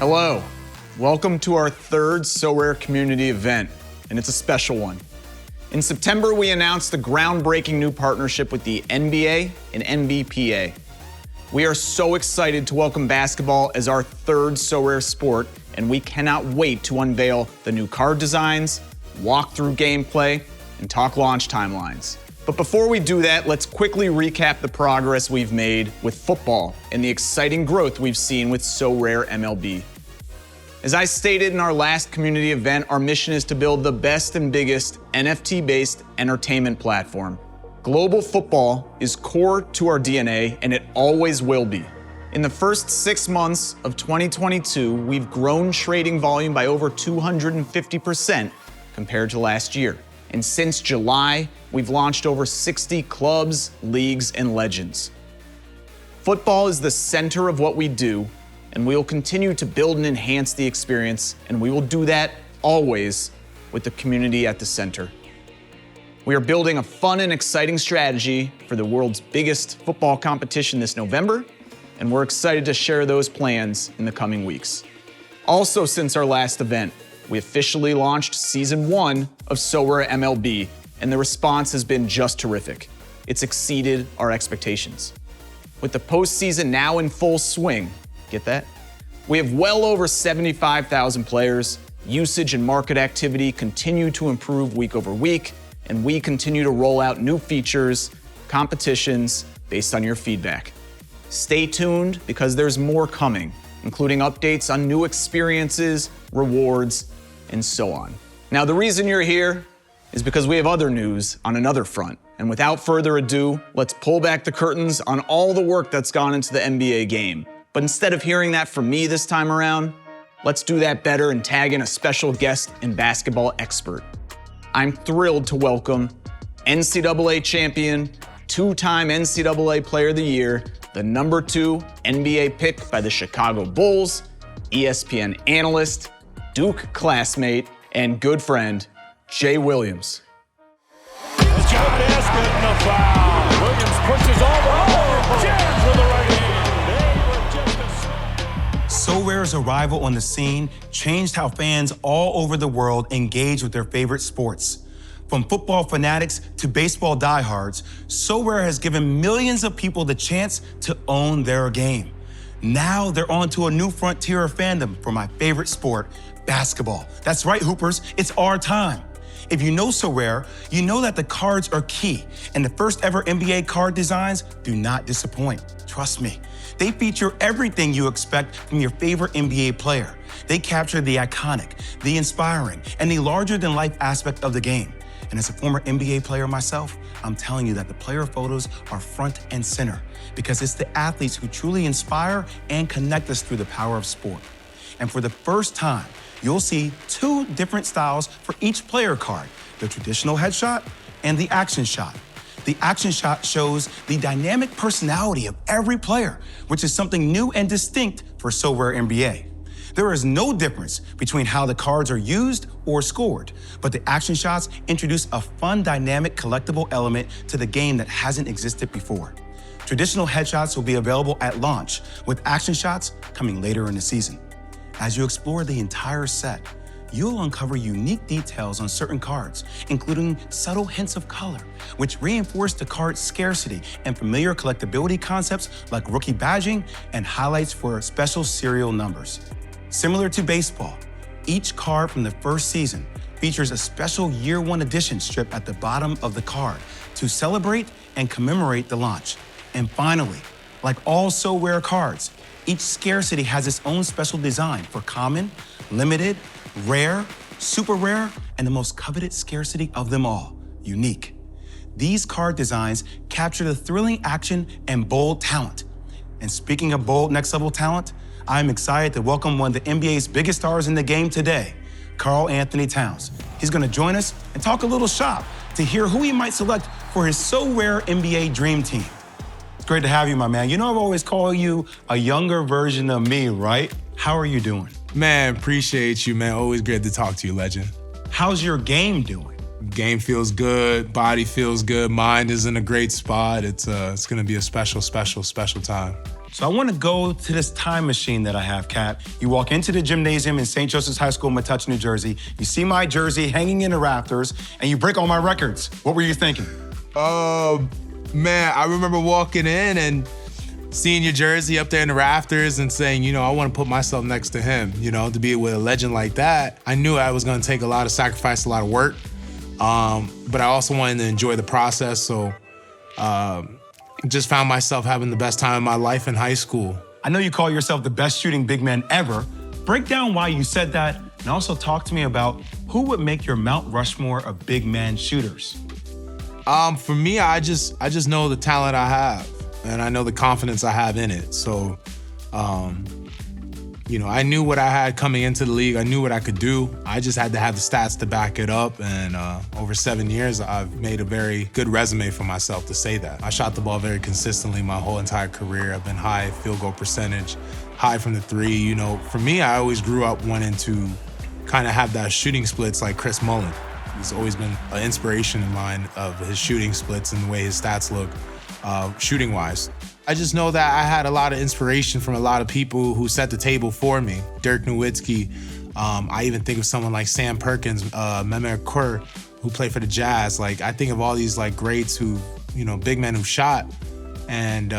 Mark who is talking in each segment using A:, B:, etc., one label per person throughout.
A: Hello, welcome to our third Sorare Community Event, and it's a special one. In September, we announced a groundbreaking new partnership with the NBA and NBPA. We are so excited to welcome basketball as our third Sorare sport, and we cannot wait to unveil the new card designs, walk through gameplay, and talk launch timelines. But before we do that, let's quickly recap the progress we've made with football and the exciting growth we've seen with Sorare MLB. As I stated in our last community event, our mission is to build the best and biggest NFT-based entertainment platform. Global football is core to our DNA, and it always will be. In the first 6 months of 2022, we've grown trading volume by over 250% compared to last year. And since July, we've launched over 60 clubs, leagues, and legends. Football is the center of what we do, and we will continue to build and enhance the experience, and we will do that always with the community at the center. We are building a fun and exciting strategy for the world's biggest football competition this November, and we're excited to share those plans in the coming weeks. Also, since our last event, we officially launched Season 1 of Sorare MLB, and the response has been just terrific. It's exceeded our expectations. With the postseason now in full swing, get that? We have well over 75,000 players. Usage and market activity continue to improve week over week, and we continue to roll out new features, competitions based on your feedback. Stay tuned because there's more coming, including updates on new experiences, rewards, and so on. Now, the reason you're here is because we have other news on another front. And without further ado, let's pull back the curtains on all the work that's gone into the NBA game. But instead of hearing that from me this time around, let's do that better and tag in a special guest and basketball expert. I'm thrilled to welcome NCAA champion, two-time NCAA Player of the Year, the #2 NBA pick by the Chicago Bulls, ESPN analyst, Duke classmate, and good friend, Jay Williams.
B: John is getting the foul. Williams pushes over. Jams with the right hand.
C: Sorare's arrival on the scene changed how fans all over the world engage with their favorite sports. From football fanatics to baseball diehards, Sorare has given millions of people the chance to own their game. Now they're on to a new frontier of fandom for my favorite sport, basketball. That's right, Hoopers, it's our time. If you know Sorare, you know that the cards are key, and the first ever NBA card designs do not disappoint. Trust me. They feature everything you expect from your favorite NBA player. They capture the iconic, the inspiring, and the larger-than-life aspect of the game. And as a former NBA player myself, I'm telling you that the player photos are front and center because it's the athletes who truly inspire and connect us through the power of sport. And for the first time, you'll see two different styles for each player card, the traditional headshot and the action shot. The action shot shows the dynamic personality of every player, which is something new and distinct for Sorare NBA. There is no difference between how the cards are used or scored, but the action shots introduce a fun, dynamic, collectible element to the game that hasn't existed before. Traditional headshots will be available at launch, with action shots coming later in the season. As you explore the entire set, you'll uncover unique details on certain cards, including subtle hints of color, which reinforce the card's scarcity and familiar collectability concepts like rookie badging and highlights for special serial numbers. Similar to baseball, each card from the first season features a special Year 1 edition strip at the bottom of the card to celebrate and commemorate the launch. And finally, like all Sorare cards, each scarcity has its own special design for common, limited, rare, super rare, and the most coveted scarcity of them all, unique. These card designs capture the thrilling action and bold talent. And speaking of bold next-level talent, I'm excited to welcome one of the NBA's biggest stars in the game today, Karl Anthony Towns. He's gonna join us and talk a little shop to hear who he might select for his Sorare NBA Dream Team. It's great to have you, my man. You know I've always called you a younger version of me, right? How are you doing?
D: Man, appreciate you, man. Always great to talk to you, legend.
C: How's your game doing?
D: Game feels good, body feels good, mind is in a great spot. It's going to be a special, special, special time.
C: So I want to go to this time machine that I have, Kat. You walk into the gymnasium in St. Joseph's High School in Metuchen, New Jersey. You see my jersey hanging in the rafters, and you break all my records. What were you thinking?
D: Man, I remember walking in and seeing your jersey up there in the rafters and saying, I want to put myself next to him, to be with a legend like that. I knew I was going to take a lot of sacrifice, a lot of work, but I also wanted to enjoy the process. So just found myself having the best time of my life in high school.
C: I know you call yourself the best shooting big man ever. Break down why you said that, and also talk to me about who would make your Mount Rushmore of big man shooters.
D: For me, I just know the talent I have, and I know the confidence I have in it. So, I knew what I had coming into the league. I knew what I could do. I just had to have the stats to back it up. And over 7 years, I've made a very good resume for myself to say that. I shot the ball very consistently my whole entire career. I've been high field goal percentage, high from the three. For me, I always grew up wanting to kind of have that shooting splits like Chris Mullin. He's always been an inspiration of mine of his shooting splits and the way his stats look, shooting-wise. I just know that I had a lot of inspiration from a lot of people who set the table for me. Dirk Nowitzki. I even think of someone like Sam Perkins, Mehmet Kur, who played for the Jazz. Like, I think of all these like greats who, big men who shot. And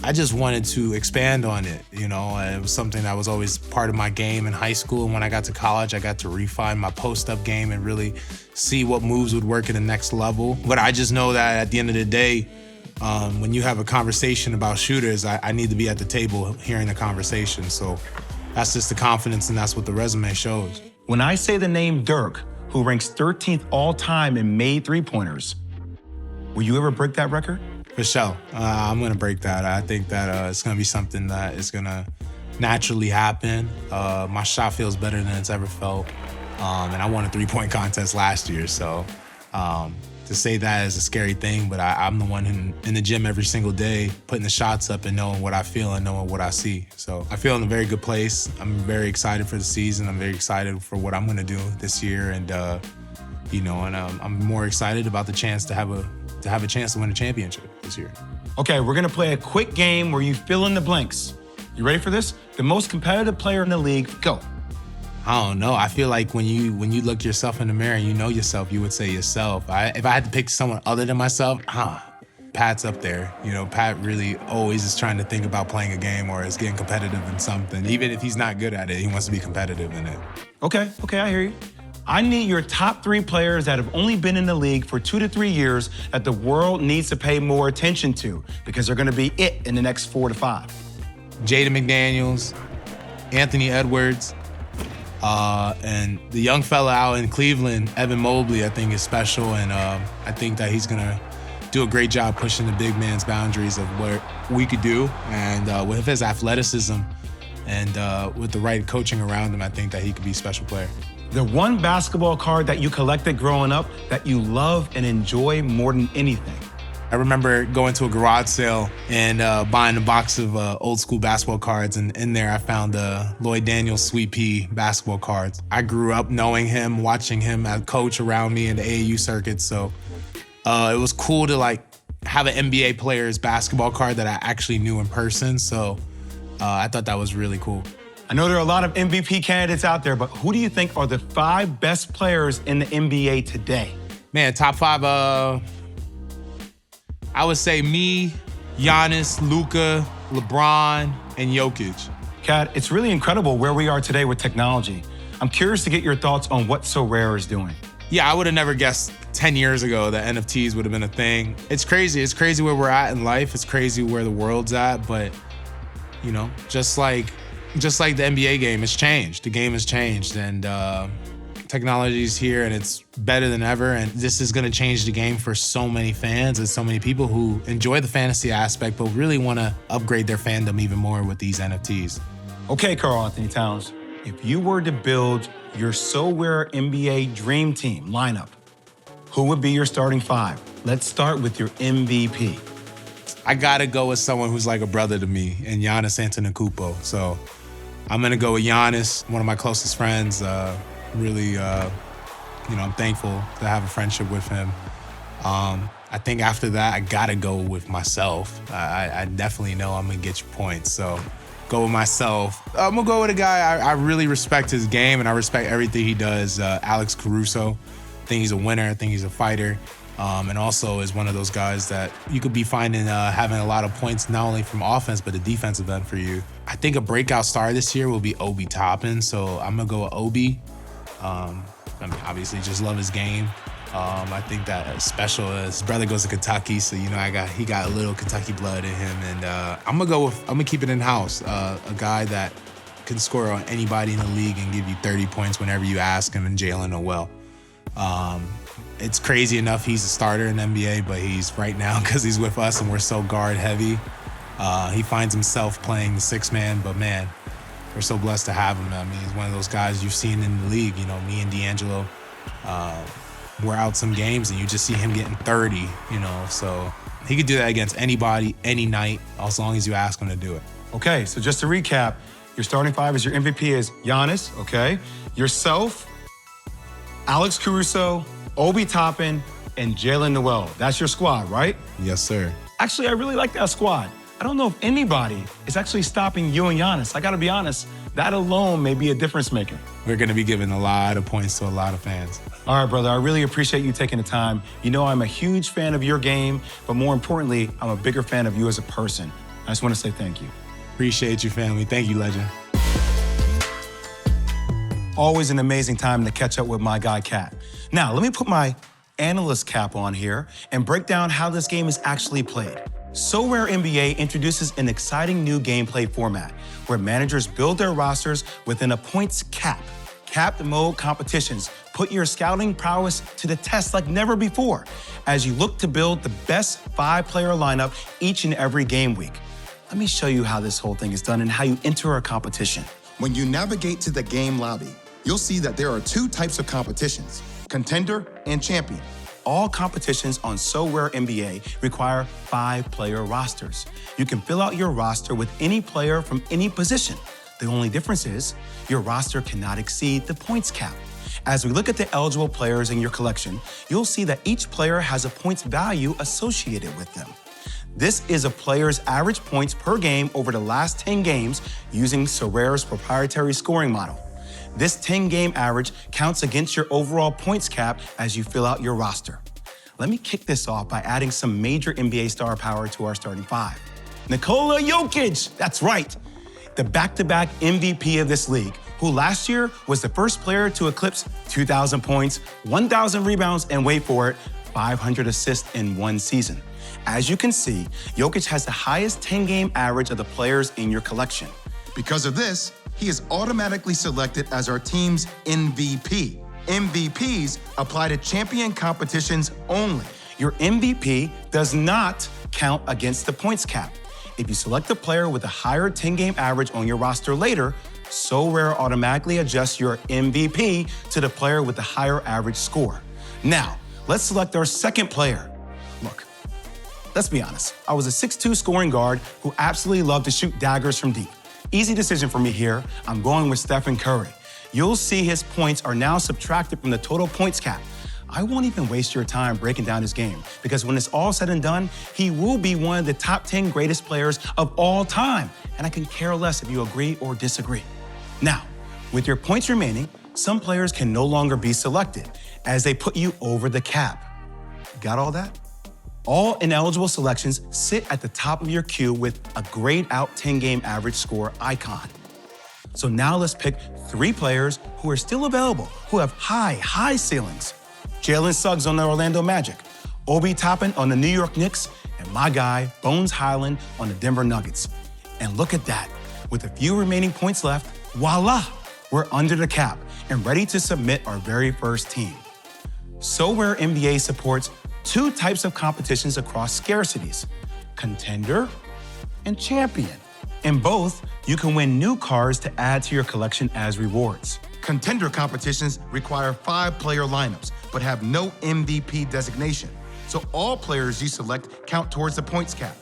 D: I just wanted to expand on it. It was something that was always part of my game in high school. And when I got to college, I got to refine my post-up game and really see what moves would work at the next level. But I just know that at the end of the day, when you have a conversation about shooters, I need to be at the table hearing the conversation. So that's just the confidence, and that's what the resume shows.
C: When I say the name Dirk, who ranks 13th all-time in made three-pointers, will you ever break that record?
D: For sure. I'm going to break that. I think that it's going to be something that is going to naturally happen. My shot feels better than it's ever felt. And I won a three-point contest last year, so to say that is a scary thing, but I'm the one in the gym every single day, putting the shots up and knowing what I feel and knowing what I see. So I feel in a very good place. I'm very excited for the season. I'm very excited for what I'm going to do this year, and I'm more excited about the chance to have a chance to win a championship this year.
C: Okay, we're going to play a quick game where you fill in the blanks. You ready for this? The most competitive player in the league, go.
D: I don't know. I feel like when you look yourself in the mirror and you know yourself, you would say yourself. If I had to pick someone other than myself, Pat's up there. Pat really always is trying to think about playing a game or is getting competitive in something. Even if he's not good at it, he wants to be competitive in it.
C: Okay, I hear you. I need your top 3 players that have only been in the league for 2 to 3 years that the world needs to pay more attention to because they're going to be it in the next 4 to 5.
D: Jaden McDaniels, Anthony Edwards, and the young fella out in Cleveland, Evan Mobley, I think is special, and I think that he's going to do a great job pushing the big man's boundaries of what we could do. And with his athleticism and with the right coaching around him, I think that he could be a special player.
C: The one basketball card that you collected growing up that you love and enjoy more than anything.
D: I remember going to a garage sale and buying a box of old school basketball cards, and in there I found Lloyd Daniels Sweet Pea basketball cards. I grew up knowing him, watching him as coach around me in the AAU circuit, so it was cool to have an NBA player's basketball card that I actually knew in person, so I thought that was really cool.
C: I know there are a lot of MVP candidates out there, but who do you think are the 5 best players in the NBA today?
D: Man, top 5, I would say me, Giannis, Luka, LeBron, and Jokic.
C: Kat, it's really incredible where we are today with technology. I'm curious to get your thoughts on what Sorare is doing.
D: Yeah, I would have never guessed 10 years ago that NFTs would have been a thing. It's crazy. It's crazy where we're at in life. It's crazy where the world's at, but, just like the NBA game has changed. The game has changed, and technology is here, and it's better than ever. And this is going to change the game for so many fans and so many people who enjoy the fantasy aspect, but really want to upgrade their fandom even more with these NFTs.
C: Okay, Karl Anthony Towns, if you were to build your Sorare NBA dream team lineup, who would be your starting 5? Let's start with your MVP.
D: I got to go with someone who's like a brother to me, and Giannis Antetokounmpo. So I'm going to go with Giannis, one of my closest friends. Really I'm thankful to have a friendship with him. I think after that, I gotta go with myself. I definitely know I'm gonna get you points, so go with myself. I'm gonna go with a guy I really respect his game and I respect everything he does. Alex Caruso. I think he's a winner. I think he's a fighter. And also is one of those guys that you could be finding having a lot of points, not only from offense, but the defensive end for you. I think a breakout star this year will be Obi Toppin, so I'm gonna go with Obi. Obviously just love his game. I think that special, his brother goes to Kentucky, so he got a little Kentucky blood in him, and I'm gonna keep it in house. A guy that can score on anybody in the league and give you 30 points whenever you ask him, and Jalen Noel. It's crazy enough he's a starter in the NBA, but he's right now, because he's with us and we're so guard heavy, he finds himself playing the six man, but man, we're so blessed to have him. I mean, he's one of those guys you've seen in the league. Me and D'Angelo, we're out some games and you just see him getting 30, so he could do that against anybody, any night, as long as you ask him to do it.
C: Okay, so just to recap, your starting five is your MVP is Giannis, okay? Yourself, Alex Caruso, Obi Toppin, and Jalen Noel. That's your squad, right?
D: Yes, sir.
C: Actually, I really like that squad. I don't know if anybody is actually stopping you and Giannis. I gotta be honest, that alone may be a difference maker.
D: We're gonna be giving a lot of points to a lot of fans.
C: All right, brother, I really appreciate you taking the time. I'm a huge fan of your game, but more importantly, I'm a bigger fan of you as a person. I just wanna say thank you.
D: Appreciate you, family. Thank you, legend.
C: Always an amazing time to catch up with my guy, Kat. Now, let me put my analyst cap on here and break down how this game is actually played. Sorare NBA introduces an exciting new gameplay format where managers build their rosters within a points cap. Capped mode competitions put your scouting prowess to the test like never before as you look to build the best 5-player lineup each and every game week. Let me show you how this whole thing is done and how you enter a competition.
E: When you navigate to the game lobby, you'll see that there are 2 types of competitions, contender and champion.
C: All competitions on Sorare NBA require 5-player rosters. You can fill out your roster with any player from any position. The only difference is your roster cannot exceed the points cap. As we look at the eligible players in your collection, you'll see that each player has a points value associated with them. This is a player's average points per game over the last 10 games using Sorare's proprietary scoring model. This 10-game average counts against your overall points cap as you fill out your roster. Let me kick this off by adding some major NBA star power to our starting 5. Nikola Jokic, that's right, the back-to-back MVP of this league, who last year was the first player to eclipse 2,000 points, 1,000 rebounds, and wait for it, 500 assists in one season. As you can see, Jokic has the highest 10-game average of the players in your collection.
E: Because of this, he is automatically selected as our team's MVP. MVPs apply to champion competitions only.
C: Your MVP does not count against the points cap. If you select a player with a higher 10-game average on your roster later, Sorare automatically adjusts your MVP to the player with the higher average score. Now, let's select our second player. Look, let's be honest. I was a 6'2" scoring guard who absolutely loved to shoot daggers from deep. Easy decision for me here. I'm going with Stephen Curry. You'll see his points are now subtracted from the total points cap. I won't even waste your time breaking down his game because when it's all said and done, he will be one of the top 10 greatest players of all time. And I can care less if you agree or disagree. Now, with your points remaining, some players can no longer be selected as they put you over the cap. Got all that? All ineligible selections sit at the top of your queue with a grayed out 10-game average score icon. So now let's pick 3 players who are still available, who have high ceilings. Jalen Suggs on the Orlando Magic, Obi Toppin on the New York Knicks, and my guy, Bones Highland on the Denver Nuggets. And look at that. With a few remaining points left, voila, we're under the cap and ready to submit our very first team. Sorare NBA supports 2 types of competitions across scarcities, contender and champion. In both, you can win new cards to add to your collection as rewards.
E: Contender competitions require 5-player lineups, but have no MVP designation. So all players you select count towards the points cap.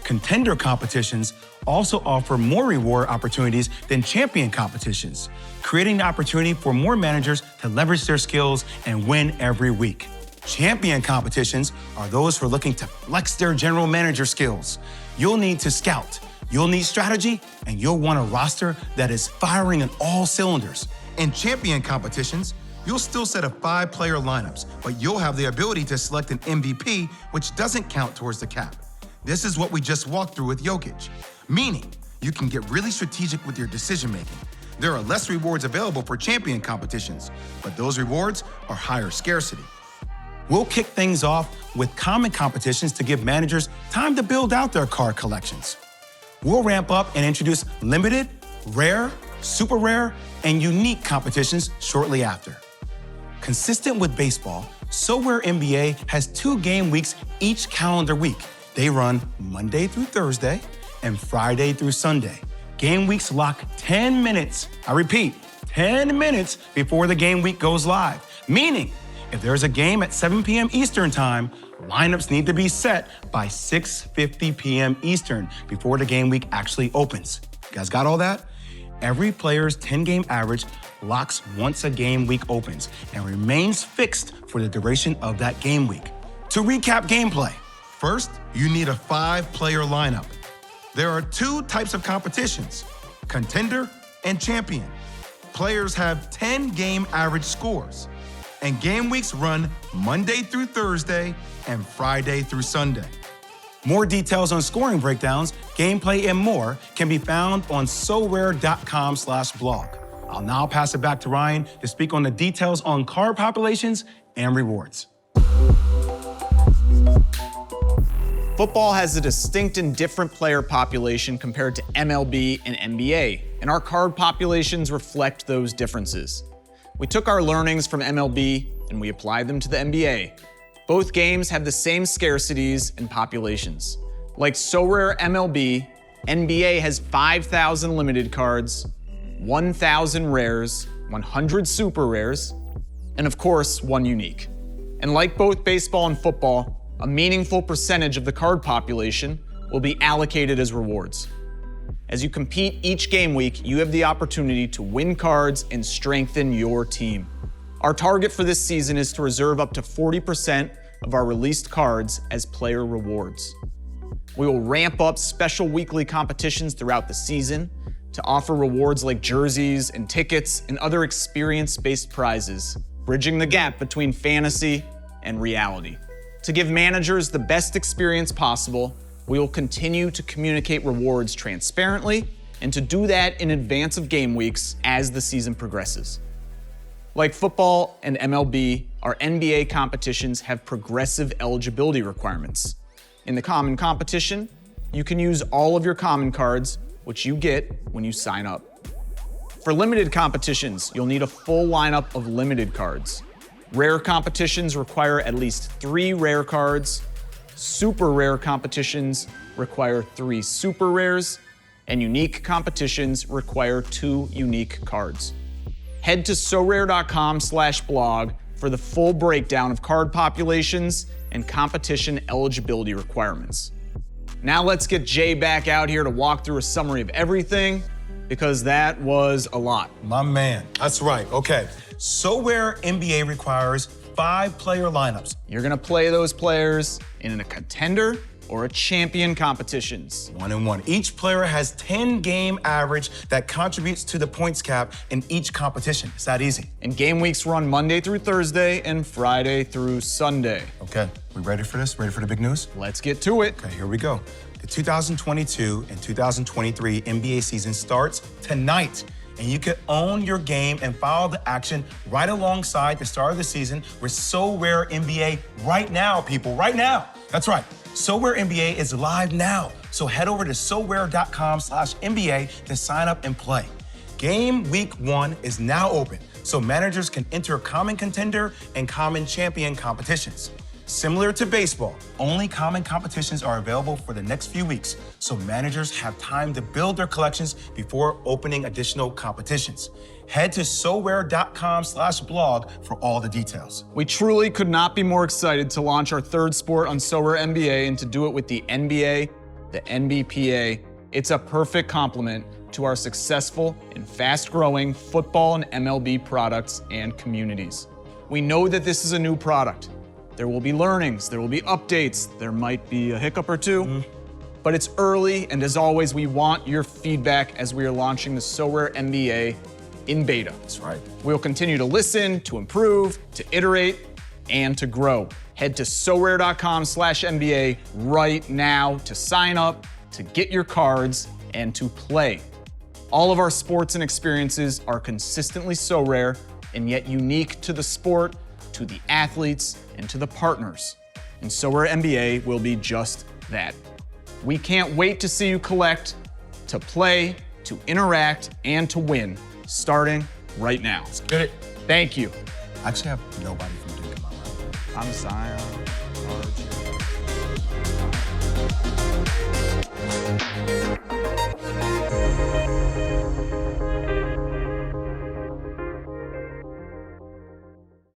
C: Contender competitions also offer more reward opportunities than champion competitions, creating the opportunity for more managers to leverage their skills and win every week. Champion competitions are those who are looking to flex their general manager skills. You'll need to scout, you'll need strategy, and you'll want a roster that is firing on all cylinders.
E: In champion competitions, you'll still set up 5-player lineups, but you'll have the ability to select an MVP, which doesn't count towards the cap. This is what we just walked through with Jokic, meaning you can get really strategic with your decision-making. There are less rewards available for champion competitions, but those rewards are higher scarcity.
C: We'll kick things off with common competitions to give managers time to build out their card collections. We'll ramp up and introduce limited, rare, super rare, and unique competitions shortly after. Consistent with baseball, SoRare NBA has 2 game weeks each calendar week. They run Monday through Thursday and Friday through Sunday. Game weeks lock 10 minutes, I repeat, 10 minutes before the game week goes live, meaning if there's a game at 7 p.m. Eastern time, lineups need to be set by 6:50 p.m. Eastern before the game week actually opens. You guys got all that? Every player's 10-game average locks once a game week opens and remains fixed for the duration of that game week. To recap gameplay,
E: First, you need a 5-player lineup. There are 2 types of competitions, contender and champion. Players have 10-game average scores, and game weeks run Monday through Thursday and Friday through Sunday.
C: more details on scoring breakdowns, gameplay, and more can be found on sorare.com/blog. I'll now pass it back to Ryan to speak on the details on card populations and rewards.
A: Football has a distinct and different player population compared to MLB and NBA, and our card populations reflect those differences. We took our learnings from MLB and we applied them to the NBA. Both games have the same scarcities and populations. Like Sorare MLB, NBA has 5,000 limited cards, 1,000 rares, 100 super rares, and of course, 1 unique. And like both baseball and football, a meaningful percentage of the card population will be allocated as rewards. As you compete each game week, you have the opportunity to win cards and strengthen your team. Our target for this season is to reserve up to 40% of our released cards as player rewards. We will ramp up special weekly competitions throughout the season to offer rewards like jerseys and tickets and other experience-based prizes, bridging the gap between fantasy and reality. To give managers the best experience possible, we will continue to communicate rewards transparently and to do that in advance of game weeks as the season progresses. Like football and MLB, our NBA competitions have progressive eligibility requirements. In the common competition, you can use all of your common cards, which you get when you sign up. For limited competitions, you'll need a full lineup of limited cards. Rare competitions require at least 3 rare cards. Super rare competitions require 3 super rares, and unique competitions require 2 unique cards. Head to sorare.com/blog for the full breakdown of card populations and competition eligibility requirements. Now let's get Jay back out here to walk through a summary of everything, because that was a lot.
C: My man, that's right. Okay, SoRare NBA requires 5-player lineups.
A: You're gonna play those players in a contender or a champion competitions.
C: 1-1. Each player has 10-game average that contributes to the points cap in each competition. It's that easy.
A: And game weeks run Monday through Thursday and Friday through Sunday.
C: Okay, we ready for this? Ready for the big news?
A: Let's get to it.
C: Okay, here we go. The 2022 and 2023 NBA season starts tonight, and you can own your game and follow the action right alongside the start of the season with SoRare NBA right now, people, right now. That's right. SoRare NBA is live now, so head over to sorare.com/NBA to sign up and play. Game week 1 is now open, so managers can enter common contender and common champion competitions. Similar to baseball, only common competitions are available for the next few weeks, so managers have time to build their collections before opening additional competitions. Head to sorare.com/blog for all the details.
A: We truly could not be more excited to launch our third sport on Sorare NBA and to do it with the NBA, the NBPA. It's a perfect complement to our successful and fast-growing football and MLB products and communities. We know that this is a new product. There will be learnings, there will be updates, there might be a hiccup or two, but it's early, and as always, we want your feedback as we are launching the Sorare NBA in beta.
F: That's right.
A: We'll continue to listen, to improve, to iterate, and to grow. Head to sorare.com/NBA right now to sign up, to get your cards, and to play. All of our sports and experiences are consistently Sorare and yet unique to the sport, to the athletes, and to the partners. And Sorare NBA will be just that. We can't wait to see you collect, to play, to interact, and to win, starting right now.
F: Let's get it.
A: Thank you.
E: I actually have nobody from Duke in my life.
A: I'm Zion.